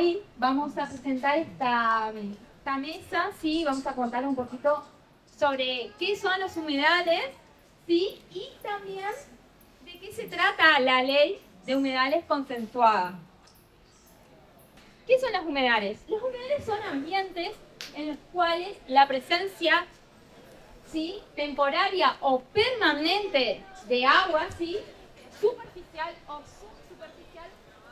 hoy vamos a presentar esta mesa, ¿sí? Vamos a contar un poquito sobre qué son los humedales, ¿sí? Y también de qué se trata la ley de humedales consensuada. ¿Qué son los humedales? Los humedales son ambientes en los cuales la presencia, ¿sí?, temporaria o permanente de agua, ¿sí?, superficial o subsuperficial,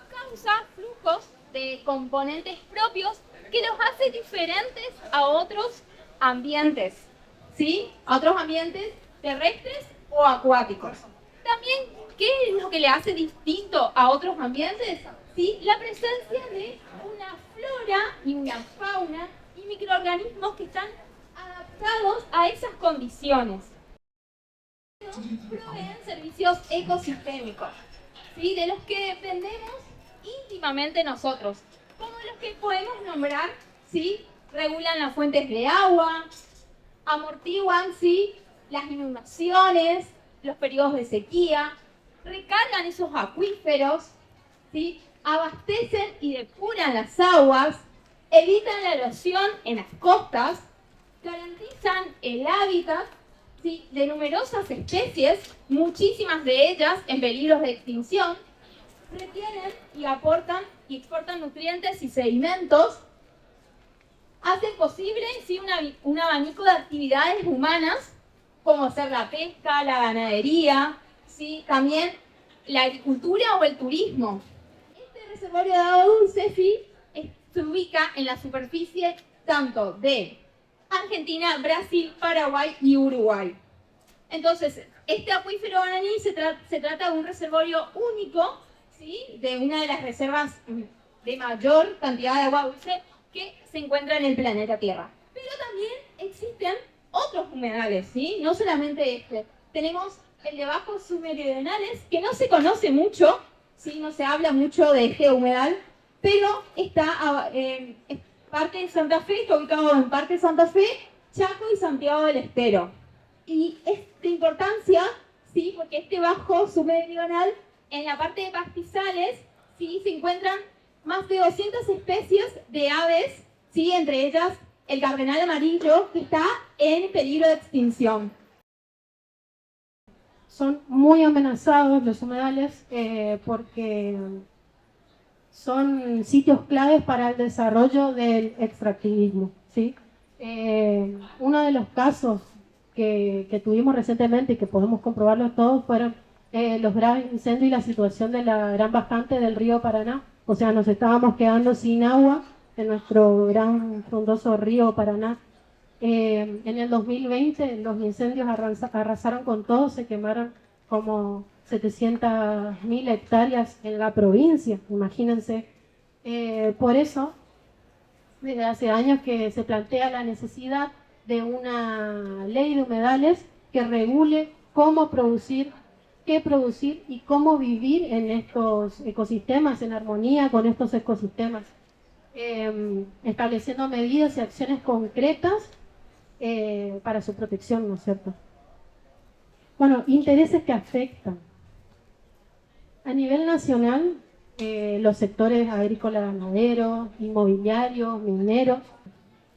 causa flujos de componentes propios que los hace diferentes a otros ambientes, ¿sí?, a otros ambientes terrestres o acuáticos. También, ¿qué es lo que le hace distinto a otros ambientes? ¿Sí? La presencia de una flora y una fauna y microorganismos que están adaptados a esas condiciones. Proveen servicios ecosistémicos, ¿sí?, de los que dependemos íntimamente nosotros, como los que podemos nombrar, ¿sí? Regulan las fuentes de agua, amortiguan, ¿sí?, las inundaciones, los periodos de sequía, recargan esos acuíferos, ¿sí?, abastecen y depuran las aguas, evitan la erosión en las costas, garantizan el hábitat, ¿sí?, de numerosas especies, muchísimas de ellas en peligro de extinción, retienen y aportan y exportan nutrientes y sedimentos, hacen posible, ¿sí?, un abanico de actividades humanas, como ser la pesca, la ganadería, ¿sí?, también la agricultura o el turismo. Este reservorio de agua dulce, ¿sí?, se ubica en la superficie tanto de Argentina, Brasil, Paraguay y Uruguay. Entonces, este acuífero Bananí se trata de un reservorio único, ¿sí?, de una de las reservas de mayor cantidad de agua dulce que se encuentra en el planeta Tierra. Pero también existen otros humedales, ¿sí?, no solamente este. Tenemos el de bajos submeridionales, que no se conoce mucho, ¿sí?, no se habla mucho de este humedal, pero está es parte de Santa Fe, está ubicado en parte de Santa Fe, Chaco y Santiago del Estero. Y es de importancia, ¿sí?, porque este bajo submeridional, en la parte de pastizales, ¿sí?, se encuentran más de 200 especies de aves, ¿sí?, entre ellas el cardenal amarillo, que está en peligro de extinción. Son muy amenazados los humedales porque son sitios claves para el desarrollo del extractivismo, ¿sí? Uno de los casos que tuvimos recientemente y que podemos comprobarlo todos fueron los graves incendios y la situación de la gran bajante del río Paraná. O sea, nos estábamos quedando sin agua en nuestro gran frondoso río Paraná. En el 2020 los incendios arrasaron con todo, se quemaron como 700.000 hectáreas en la provincia, imagínense. Por eso, desde hace años que se plantea la necesidad de una ley de humedales que regule cómo producir, qué producir y cómo vivir en estos ecosistemas, en armonía con estos ecosistemas, estableciendo medidas y acciones concretas para su protección, ¿no es cierto? Bueno, intereses que afectan. A nivel nacional, los sectores agrícola, ganadero, inmobiliarios, mineros.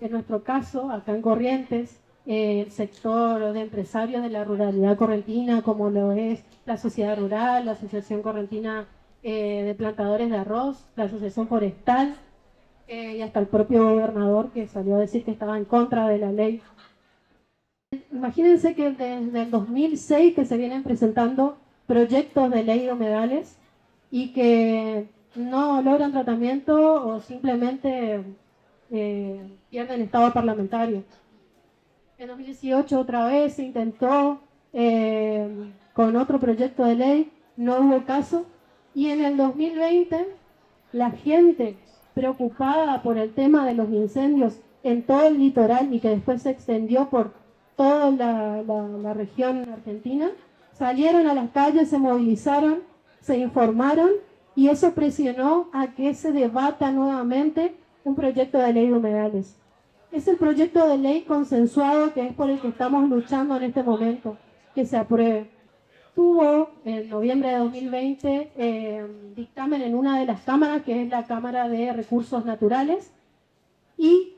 En nuestro caso, acá en Corrientes, el sector de empresarios de la ruralidad correntina, como lo es la Sociedad Rural, la Asociación Correntina de Plantadores de Arroz, la Asociación Forestal, y hasta el propio gobernador que salió a decir que estaba en contra de la ley. Imagínense que desde el 2006 que se vienen presentando proyectos de ley de humedales y que no logran tratamiento o simplemente pierden estado parlamentario. En 2018 otra vez se intentó con otro proyecto de ley, no hubo caso, y en el 2020 la gente preocupada por el tema de los incendios en todo el litoral y que después se extendió por toda la región argentina, salieron a las calles, se movilizaron, se informaron y eso presionó a que se debata nuevamente un proyecto de ley de humedales. Es el proyecto de ley consensuado que es por el que estamos luchando en este momento, que se apruebe. tuvo en noviembre de 2020 dictamen en una de las cámaras, que es la Cámara de Recursos Naturales, y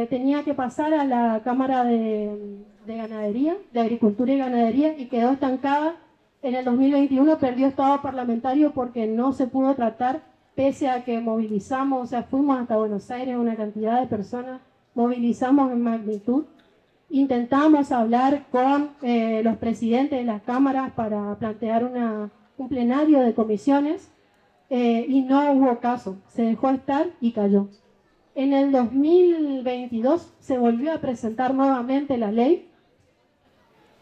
tenía que pasar a la Cámara de Ganadería, de Agricultura y Ganadería, y quedó estancada. En el 2021 perdió estado parlamentario porque no se pudo tratar, pese a que movilizamos, o sea, fuimos hasta Buenos Aires, una cantidad de personas, movilizamos en magnitud. Intentamos hablar con los presidentes de las cámaras para plantear un plenario de comisiones y no hubo caso, se dejó estar y cayó. En el 2022 se volvió a presentar nuevamente la ley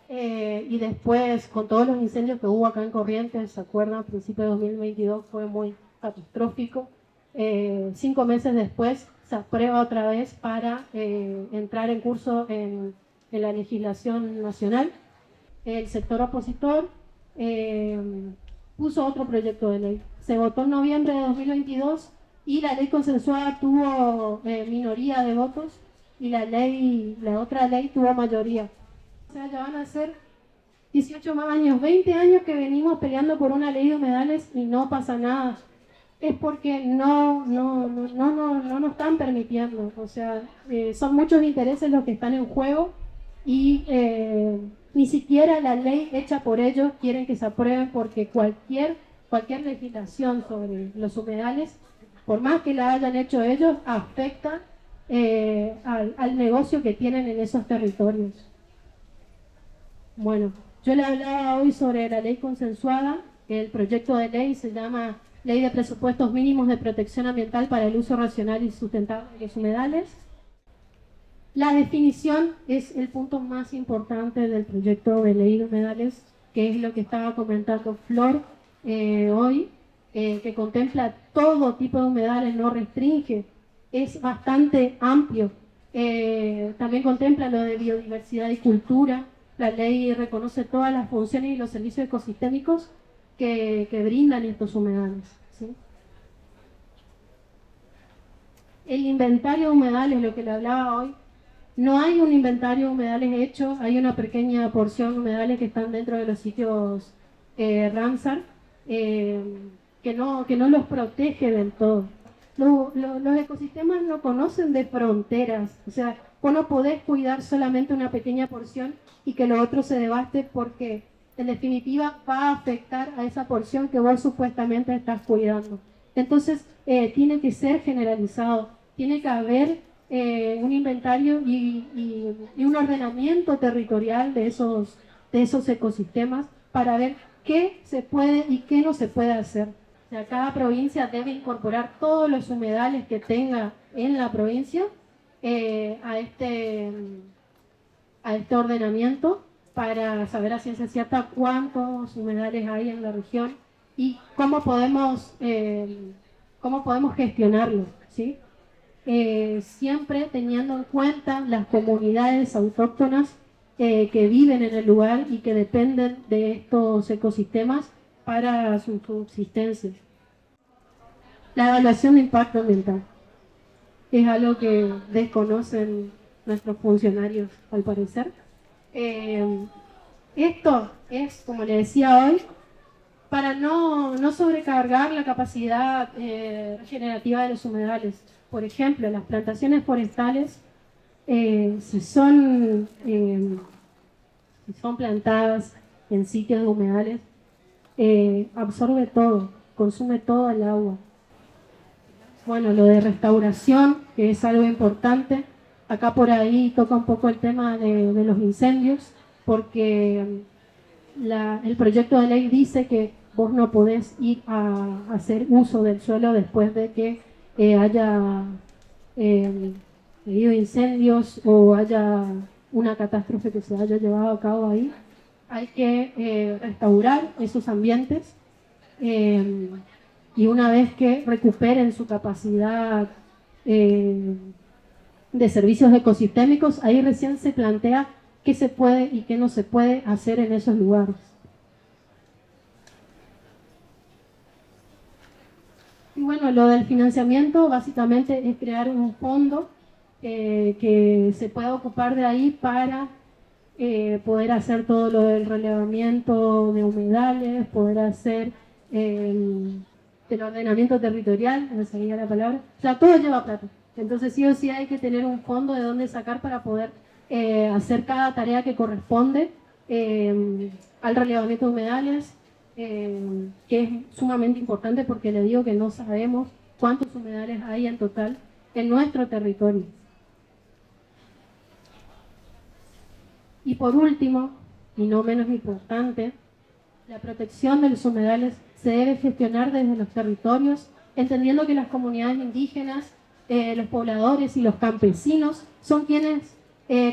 y después, con todos los incendios que hubo acá en Corrientes, ¿se acuerdan? A principios de 2022 fue muy catastrófico. 5 meses después se aprueba otra vez para entrar en curso en la legislación nacional. El sector opositor puso otro proyecto de ley. Se votó en noviembre de 2022 y la ley consensuada tuvo minoría de votos y la otra ley tuvo mayoría. O sea, ya van a ser 18 más años, 20 años que venimos peleando por una ley de humedales y no pasa nada. Es porque no nos están permitiendo. O sea, son muchos intereses los que están en juego y ni siquiera la ley hecha por ellos quieren que se aprueben, porque cualquier legislación sobre los humedales, por más que la hayan hecho ellos, afecta al negocio que tienen en esos territorios. Bueno, yo le hablaba hoy sobre la ley consensuada. El proyecto de ley se llama Ley de Presupuestos Mínimos de Protección Ambiental para el Uso Racional y Sustentable de los Humedales. La definición es el punto más importante del proyecto de ley de humedales, que es lo que estaba comentando Flor hoy, que contempla todo tipo de humedales, no restringe, es bastante amplio. También contempla lo de biodiversidad y cultura. La ley reconoce todas las funciones y los servicios ecosistémicos que brindan estos humedales, ¿sí? El inventario de humedales, lo que le hablaba hoy, no hay un inventario de humedales hecho, hay una pequeña porción de humedales que están dentro de los sitios Ramsar, que no los protege del todo. Los ecosistemas no conocen de fronteras, o sea, vos no podés cuidar solamente una pequeña porción y que lo otro se devaste, porque en definitiva va a afectar a esa porción que vos supuestamente estás cuidando. Entonces tiene que ser generalizado, tiene que haber un inventario y un ordenamiento territorial de esos ecosistemas para ver qué se puede y qué no se puede hacer. O sea, cada provincia debe incorporar todos los humedales que tenga en la provincia a este ordenamiento, para saber a ciencia cierta cuántos humedales hay en la región y cómo podemos gestionarlos, ¿sí? Siempre teniendo en cuenta las comunidades autóctonas que viven en el lugar y que dependen de estos ecosistemas para su subsistencia. La evaluación de impacto ambiental es algo que desconocen nuestros funcionarios, al parecer. Esto es, como le decía hoy, para no sobrecargar la capacidad regenerativa de los humedales. Por ejemplo, las plantaciones forestales, si son plantadas en sitios de humedales, absorbe todo, consume todo el agua. Bueno, lo de restauración, que es algo importante. Acá por ahí toca un poco el tema de los incendios, porque el proyecto de ley dice que vos no podés ir a hacer uso del suelo después de que haya habido incendios o haya una catástrofe que se haya llevado a cabo ahí. Hay que restaurar esos ambientes y una vez que recuperen su capacidad de servicios ecosistémicos, ahí recién se plantea qué se puede y qué no se puede hacer en esos lugares. Y bueno, lo del financiamiento básicamente es crear un fondo que se pueda ocupar de ahí para poder hacer todo lo del relevamiento de humedales, poder hacer el ordenamiento territorial, no sería la palabra, o sea, todo lleva plata. Entonces sí o sí hay que tener un fondo de dónde sacar para poder hacer cada tarea que corresponde al relevamiento de humedales, que es sumamente importante porque le digo que no sabemos cuántos humedales hay en total en nuestro territorio. Y por último, y no menos importante, la protección de los humedales se debe gestionar desde los territorios, entendiendo que las comunidades indígenas, los pobladores y los campesinos son quienes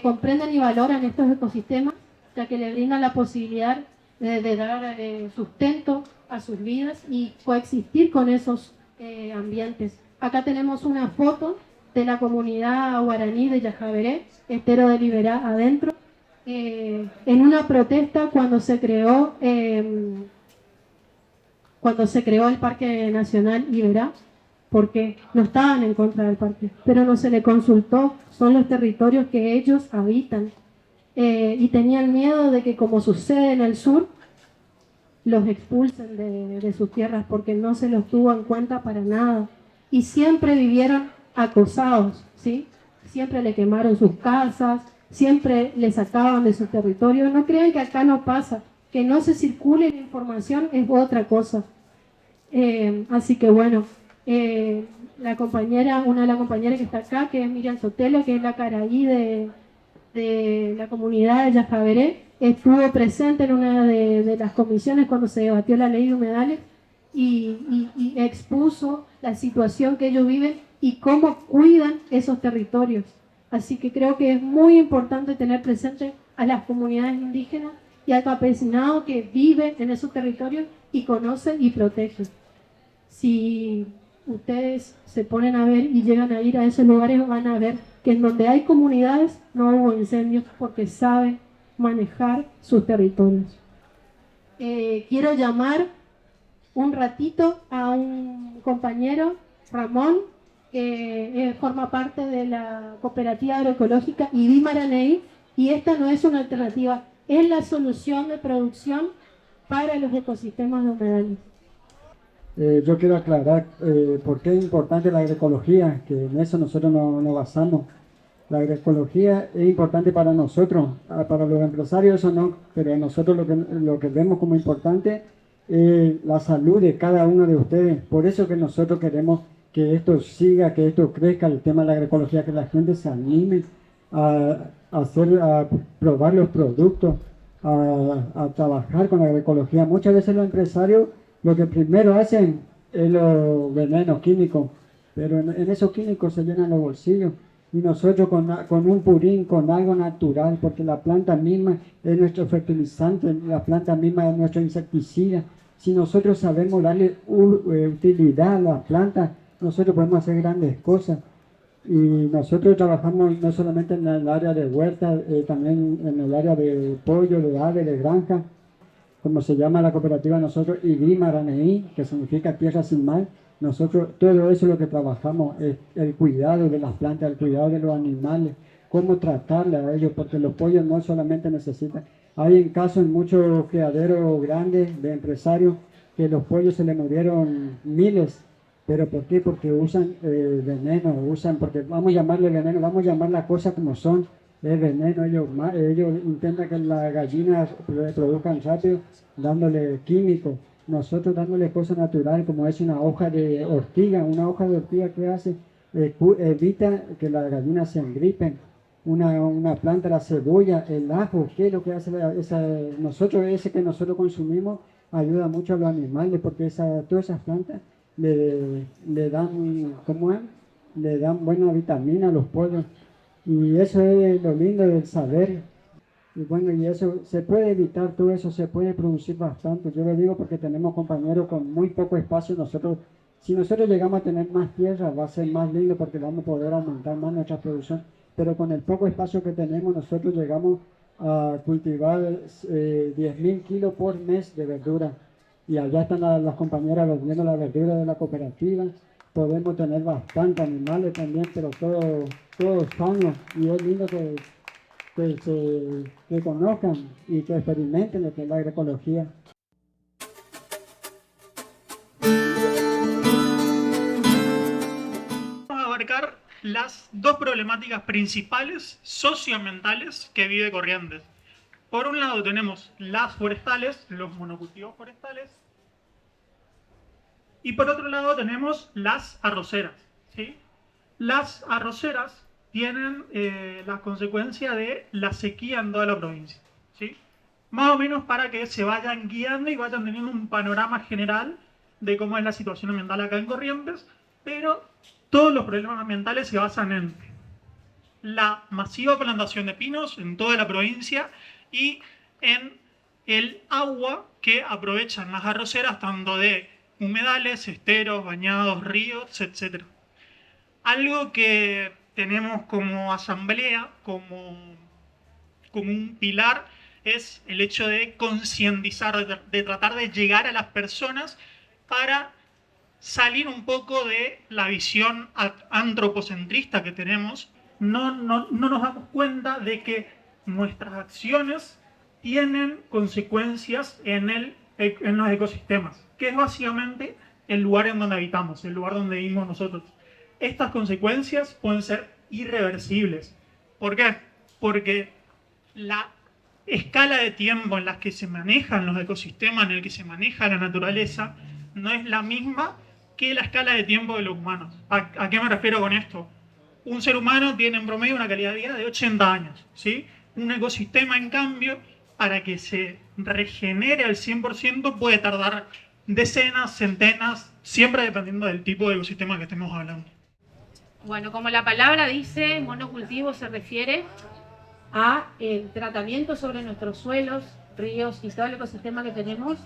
comprenden y valoran estos ecosistemas, ya que le brindan la posibilidad de dar sustento a sus vidas y coexistir con esos ambientes. Acá tenemos una foto de la comunidad guaraní de Yajaveré, Estero de Liberá adentro, en una protesta cuando se creó el Parque Nacional Iberá, porque no estaban en contra del parque, pero no se le consultó, son los territorios que ellos habitan, y tenían miedo de que, como sucede en el sur, los expulsen de sus tierras porque no se los tuvo en cuenta para nada, y siempre vivieron acosados, ¿sí? Siempre le quemaron sus casas, siempre le sacaban de su territorio. No crean que acá no pasa, que no se circule la información es otra cosa. Así que bueno, la compañera, una de las compañeras que está acá, que es Miriam Sotelo, que es la caraí de la comunidad de Yajaveré, estuvo presente en una de las comisiones cuando se debatió la ley de humedales y expuso la situación que ellos viven y cómo cuidan esos territorios. Así que creo que es muy importante tener presente a las comunidades indígenas y al campesinado que vive en esos territorios y conoce y protege. Si ustedes se ponen a ver y llegan a ir a esos lugares, van a ver que en donde hay comunidades no hubo incendios porque saben manejar sus territorios. Quiero llamar un ratito a un compañero, Ramón, que forma parte de la cooperativa agroecológica Ibi-Maraney, y esta no es una alternativa, es la solución de producción para los ecosistemas de humedales. Yo quiero aclarar por qué es importante la agroecología, que en eso nosotros nos basamos. La agroecología es importante para nosotros, para los empresarios eso no, pero nosotros lo que vemos como importante es la salud de cada uno de ustedes. Por eso que nosotros queremos que esto siga, que esto crezca, el tema de la agroecología, que la gente se anime a probar los productos, a trabajar con la agroecología. Muchas veces los empresarios lo que primero hacen es los venenos químicos, pero en esos químicos se llenan los bolsillos. Y nosotros con un purín, con algo natural, porque la planta misma es nuestro fertilizante, la planta misma es nuestro insecticida. Si nosotros sabemos darle utilidad a las plantas, nosotros podemos hacer grandes cosas. Y nosotros trabajamos no solamente en el área de huerta, también en el área de pollo, de ave, de granja, como se llama la cooperativa nosotros, Ibi-Maraney, que significa tierra sin mal. Nosotros, todo eso es lo que trabajamos, es el cuidado de las plantas, el cuidado de los animales, cómo tratarle a ellos, porque los pollos no solamente necesitan. Hay en casos en muchos criaderos grandes de empresarios que los pollos se les murieron miles. ¿Pero por qué? Porque usan veneno, porque vamos a llamarle veneno, vamos a llamar las cosas como son. Es veneno, ellos intentan que las gallinas reproduzcan rápido dándole químicos, nosotros dándole cosas naturales como es una hoja de ortiga. Una hoja de ortiga que hace, evita que las gallinas se engripen. Una planta, la cebolla, el ajo, ¿qué es lo que hace ese que nosotros consumimos? Ayuda mucho a los animales porque todas esas plantas le dan, ¿cómo es? Le dan buena vitamina a los pollos. Y eso es lo lindo del saber. Y bueno, y eso se puede evitar, todo eso se puede producir bastante. Yo lo digo porque tenemos compañeros con muy poco espacio. Si nosotros llegamos a tener más tierra, va a ser más lindo porque vamos a poder aumentar más nuestra producción. Pero con el poco espacio que tenemos, nosotros llegamos a cultivar 10.000 kilos por mes de verdura. Y allá están las compañeras vendiendo la verdura de la cooperativa. Podemos tener bastante animales también, pero todos sanos. Y es lindo que conozcan y que experimenten lo que es la agroecología. Vamos a abarcar las dos problemáticas principales socioambientales que vive Corrientes. Por un lado tenemos las forestales, los monocultivos forestales, y por otro lado tenemos las arroceras, ¿sí? Las arroceras tienen la consecuencia de la sequía en toda la provincia, ¿sí? Más o menos para que se vayan guiando y vayan teniendo un panorama general de cómo es la situación ambiental acá en Corrientes, pero todos los problemas ambientales se basan en la masiva plantación de pinos en toda la provincia y en el agua que aprovechan las arroceras, tanto de humedales, esteros, bañados, ríos, etc. Algo que tenemos como asamblea, como un pilar, es el hecho de concientizar, de tratar de llegar a las personas para salir un poco de la visión antropocentrista que tenemos. No nos damos cuenta de que nuestras acciones tienen consecuencias en los ecosistemas, que es básicamente el lugar en donde habitamos, el lugar donde vivimos nosotros. Estas consecuencias pueden ser irreversibles. ¿Por qué? Porque la escala de tiempo en la que se manejan los ecosistemas, en el que se maneja la naturaleza, no es la misma que la escala de tiempo de los humanos. ¿A qué me refiero con esto? Un ser humano tiene en promedio una calidad de vida de 80 años, ¿sí? Un ecosistema, en cambio, para que se regenere al 100% puede tardar decenas, centenas, siempre dependiendo del tipo de ecosistema que estemos hablando. Bueno, como la palabra dice, monocultivo se refiere a el tratamiento sobre nuestros suelos, ríos y todo el ecosistema que tenemos,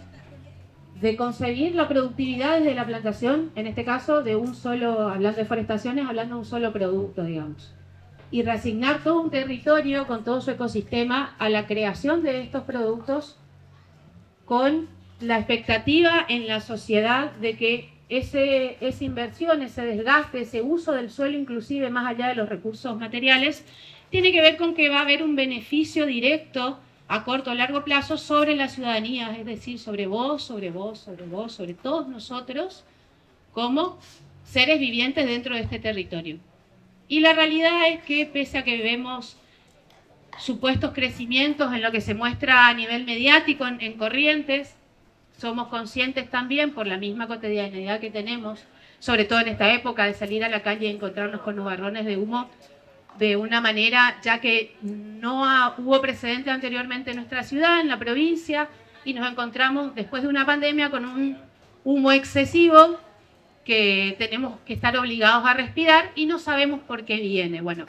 de concebir la productividad desde la plantación, en este caso de un solo, hablando de forestaciones, hablando de un solo producto, digamos. Y reasignar todo un territorio con todo su ecosistema a la creación de estos productos con la expectativa en la sociedad de que esa inversión, ese desgaste, ese uso del suelo, inclusive más allá de los recursos materiales, tiene que ver con que va a haber un beneficio directo a corto o largo plazo sobre la ciudadanía, es decir, sobre vos, sobre vos, sobre vos, sobre todos nosotros como seres vivientes dentro de este territorio. Y la realidad es que pese a que vemos supuestos crecimientos en lo que se muestra a nivel mediático en Corrientes, somos conscientes también por la misma cotidianidad que tenemos, sobre todo en esta época de salir a la calle y encontrarnos con nubarrones de humo, de una manera, ya que no hubo precedente anteriormente en nuestra ciudad, en la provincia, y nos encontramos después de una pandemia con un humo excesivo que tenemos que estar obligados a respirar y no sabemos por qué viene. Bueno,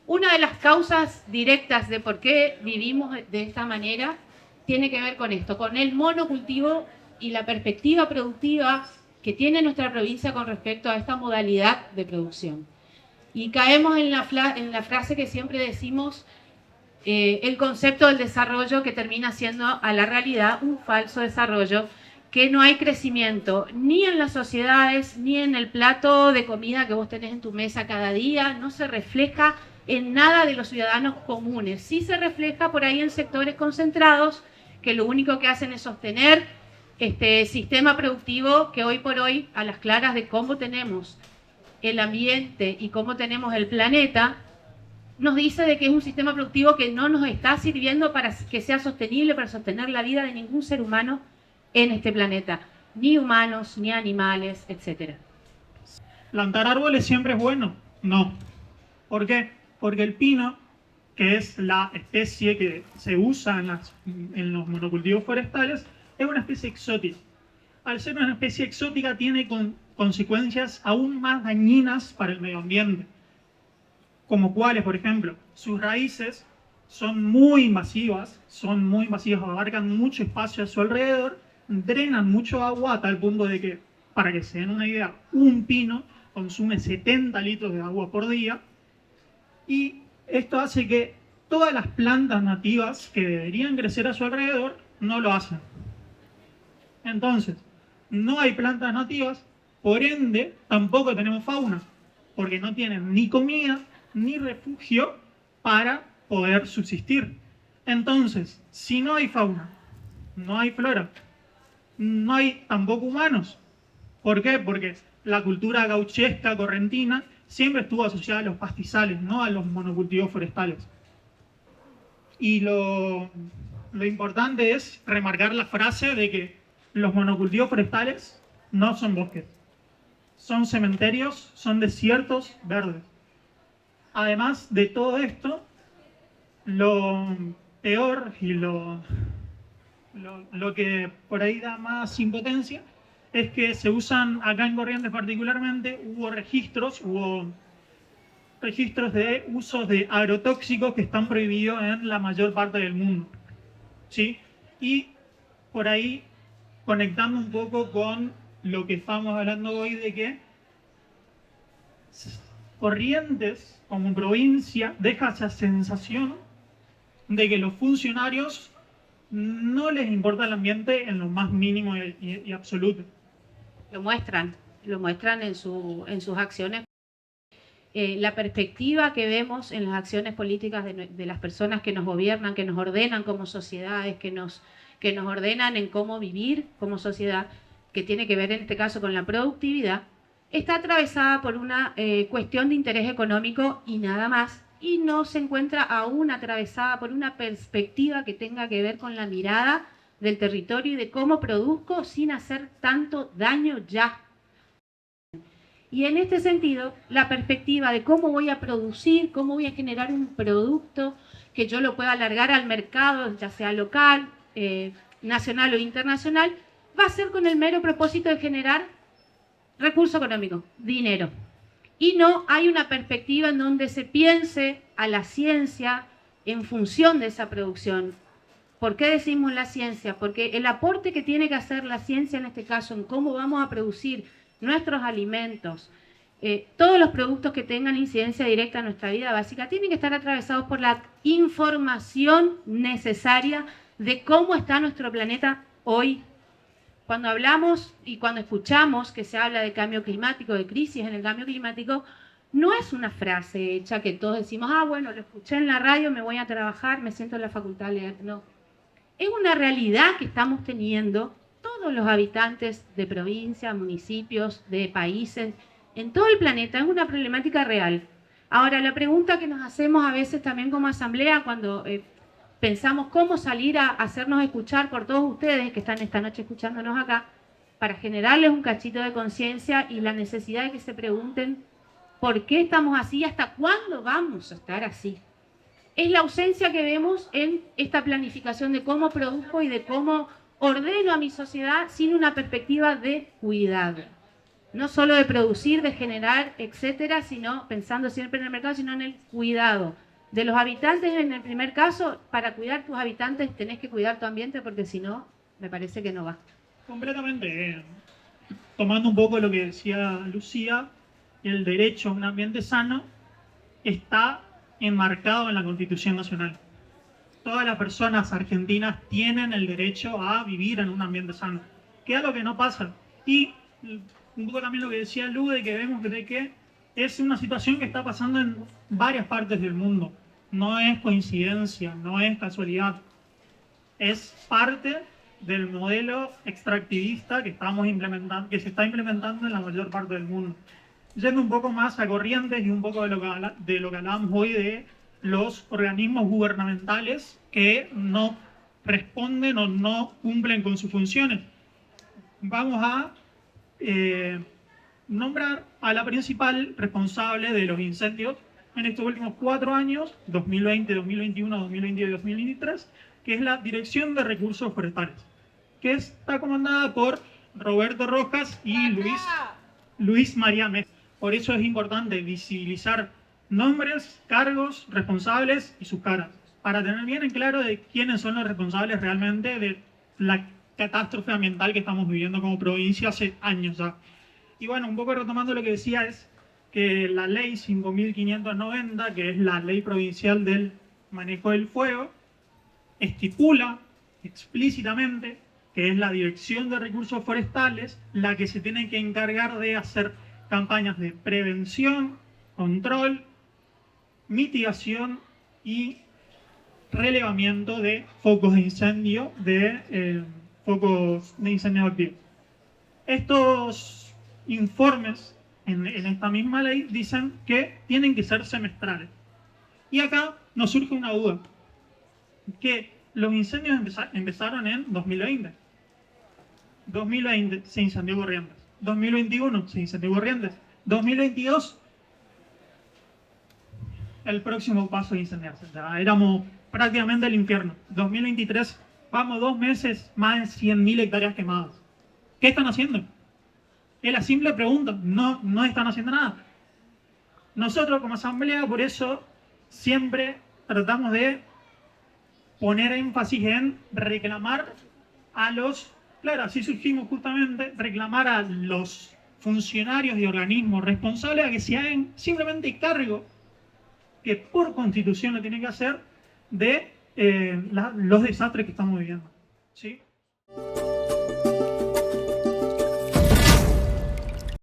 una de las causas directas de por qué vivimos de esta manera tiene que ver con esto, con el monocultivo y la perspectiva productiva que tiene nuestra provincia con respecto a esta modalidad de producción. Y caemos en la frase que siempre decimos, el concepto del desarrollo que termina siendo a la realidad un falso desarrollo, que no hay crecimiento ni en las sociedades, ni en el plato de comida que vos tenés en tu mesa cada día, no se refleja en nada de los ciudadanos comunes. Sí se refleja por ahí en sectores concentrados, que lo único que hacen es sostener este sistema productivo que hoy por hoy, a las claras de cómo tenemos el ambiente y cómo tenemos el planeta, nos dice de que es un sistema productivo que no nos está sirviendo para que sea sostenible, para sostener la vida de ningún ser humano en este planeta, ni humanos, ni animales, etc. ¿Plantar árboles siempre es bueno? No. ¿Por qué? Porque el pino, que es la especie que se usa en los monocultivos forestales, es una especie exótica. Al ser una especie exótica tiene consecuencias aún más dañinas para el medio ambiente. Como cuáles, por ejemplo, sus raíces son muy masivas, abarcan mucho espacio a su alrededor, drenan mucho agua a tal punto de que, para que se den una idea, un pino consume 70 litros de agua por día, y esto hace que todas las plantas nativas que deberían crecer a su alrededor no lo hacen. Entonces, no hay plantas nativas, por ende tampoco tenemos fauna, porque no tienen ni comida ni refugio para poder subsistir. Entonces, si no hay fauna, no hay flora, no hay tampoco humanos. ¿Por qué? Porque la cultura gauchesca correntina siempre estuvo asociada a los pastizales, no a los monocultivos forestales. Y lo importante es remarcar la frase de que los monocultivos forestales no son bosques, son cementerios, son desiertos verdes. Además de todo esto, lo peor y lo que por ahí da más impotencia es que se usan, acá en Corrientes particularmente, hubo registros de usos de agrotóxicos que están prohibidos en la mayor parte del mundo, ¿sí? Y por ahí, conectando un poco con lo que estamos hablando hoy, de que Corrientes, como provincia, deja esa sensación de que los funcionarios no les importa el ambiente en lo más mínimo y absoluto. Lo muestran en sus acciones. La perspectiva que vemos en las acciones políticas de las personas que nos gobiernan, que nos ordenan como sociedades, que nos ordenan en cómo vivir como sociedad, que tiene que ver en este caso con la productividad, está atravesada por una cuestión de interés económico y nada más, y no se encuentra aún atravesada por una perspectiva que tenga que ver con la mirada del territorio y de cómo produzco sin hacer tanto daño ya. Y en este sentido, la perspectiva de cómo voy a producir, cómo voy a generar un producto que yo lo pueda alargar al mercado, ya sea local, nacional o internacional, va a ser con el mero propósito de generar recurso económico, dinero. Y no hay una perspectiva en donde se piense a la ciencia en función de esa producción. ¿Por qué decimos la ciencia? Porque el aporte que tiene que hacer la ciencia en este caso en cómo vamos a producir nuestros alimentos, todos los productos que tengan incidencia directa en nuestra vida básica, tienen que estar atravesados por la información necesaria de cómo está nuestro planeta hoy. Cuando hablamos y cuando escuchamos que se habla de cambio climático, de crisis en el cambio climático, no es una frase hecha que todos decimos, ah, bueno, lo escuché en la radio, me voy a trabajar, me siento en la facultad a leer. No. Es una realidad que estamos teniendo todos los habitantes de provincias, municipios, de países, en todo el planeta. Es una problemática real. Ahora, la pregunta que nos hacemos a veces también como asamblea cuando pensamos cómo salir a hacernos escuchar por todos ustedes que están esta noche escuchándonos acá, para generarles un cachito de conciencia y la necesidad de que se pregunten por qué estamos así y hasta cuándo vamos a estar así. Es la ausencia que vemos en esta planificación de cómo produzco y de cómo ordeno a mi sociedad sin una perspectiva de cuidado. No solo de producir, de generar, etcétera, sino pensando siempre en el mercado, sino en el cuidado de los habitantes. En el primer caso, para cuidar tus habitantes tenés que cuidar tu ambiente, porque si no, me parece que no va. Completamente. Tomando un poco lo que decía Lucía, el derecho a un ambiente sano está enmarcado en la Constitución Nacional. Todas las personas argentinas tienen el derecho a vivir en un ambiente sano, que es algo que no pasa. Y un poco también lo que decía Lu, de que vemos de que es una situación que está pasando en varias partes del mundo. No es coincidencia, no es casualidad. Es parte del modelo extractivista que estamos implementando, que se está implementando en la mayor parte del mundo. Yendo un poco más a Corrientes y un poco de lo que hablábamos hoy de los organismos gubernamentales que no responden o no cumplen con sus funciones. Vamos a nombrar a la principal responsable de los incendios en estos últimos 4 años, 2020, 2021, 2022 y 2023, que es la Dirección de Recursos Forestales, que está comandada por Roberto Rojas y Luis María Mesa. Por eso es importante visibilizar nombres, cargos, responsables y sus caras, para tener bien en claro de quiénes son los responsables realmente de la catástrofe ambiental que estamos viviendo como provincia hace años ya. Y bueno, un poco retomando lo que decía, es que la ley 5.590, que es la ley provincial del manejo del fuego, estipula explícitamente que es la Dirección de Recursos Forestales la que se tiene que encargar de hacer campañas de prevención, control, mitigación y relevamiento de focos de incendio, focos de incendio activos. Estos informes en esta misma ley dicen que tienen que ser semestrales. Y acá nos surge una duda, que los incendios empezaron en 2020. 2020 se incendió Corrientes. 2021 se incendió Corrientes. 2022 el próximo paso de incendiarse. Ya éramos prácticamente el infierno. 2023 vamos 2 meses, más de 100.000 hectáreas quemadas. ¿Qué están haciendo? Es la simple pregunta. No están haciendo nada. Nosotros como asamblea, por eso, siempre tratamos de poner énfasis en reclamar a los... Claro, así surgimos justamente, reclamar a los funcionarios y organismos responsables a que se hagan simplemente cargo, que por constitución lo tienen que hacer, de los desastres que estamos viviendo. ¿Sí?